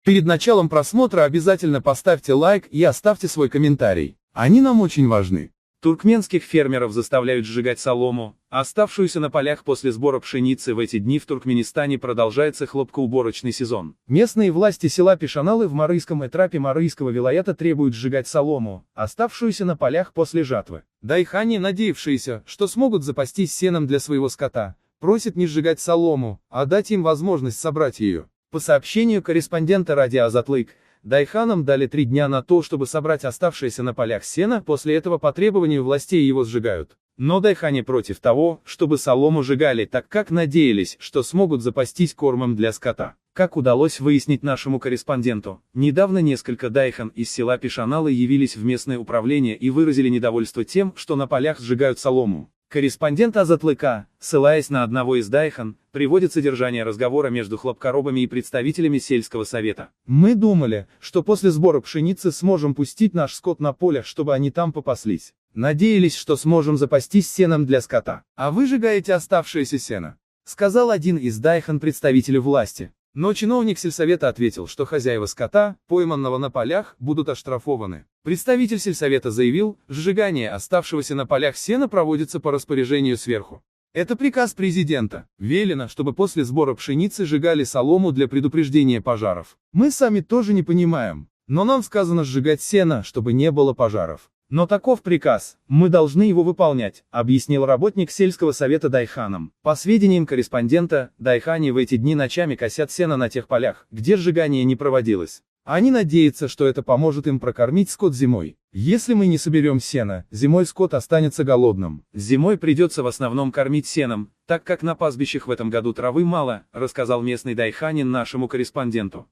Перед началом просмотра обязательно поставьте лайк и оставьте свой комментарий. Они нам очень важны. Туркменских фермеров заставляют сжигать солому, оставшуюся на полях после сбора пшеницы. В эти дни в Туркменистане продолжается хлопкоуборочный сезон. Местные власти села Пешаналы в Марыйском этрапе Марыйского вилаята требуют сжигать солому, оставшуюся на полях после жатвы. Дайхани, надеявшиеся, что смогут запастись сеном для своего скота, просят не сжигать солому, а дать им возможность собрать ее. По сообщению корреспондента радио Азатлык, Дайханам дали 3 дня на то, чтобы собрать оставшееся на полях сено, после этого по требованию властей его сжигают. Но дайхане против того, чтобы солому сжигали, так как надеялись, что смогут запастись кормом для скота. Как удалось выяснить нашему корреспонденту, недавно несколько дайхан из села Пешаналы явились в местное управление и выразили недовольство тем, что на полях сжигают солому. Корреспондент Азатлыка, ссылаясь на одного из дайхан, приводит содержание разговора между хлопкоробами и представителями сельского совета. Мы думали, что после сбора пшеницы сможем пустить наш скот на поле, чтобы они там попаслись. Надеялись, что сможем запастись сеном для скота. А вы сжигаете оставшееся сено, сказал один из дайхан представителю власти. Но чиновник сельсовета ответил, что хозяева скота, пойманного на полях, будут оштрафованы. Представитель сельсовета заявил, сжигание оставшегося на полях сена проводится по распоряжению сверху. Это приказ президента. Велено, чтобы после сбора пшеницы сжигали солому для предупреждения пожаров. Мы сами тоже не понимаем, но нам сказано сжигать сено, чтобы не было пожаров. Но таков приказ, мы должны его выполнять, объяснил работник сельского совета дайханам. По сведениям корреспондента, дайхане в эти дни ночами косят сено на тех полях, где сжигание не проводилось. Они надеются, что это поможет им прокормить скот зимой. Если мы не соберем сено, зимой скот останется голодным. Зимой придется в основном кормить сеном, так как на пастбищах в этом году травы мало, рассказал местный дайханин нашему корреспонденту.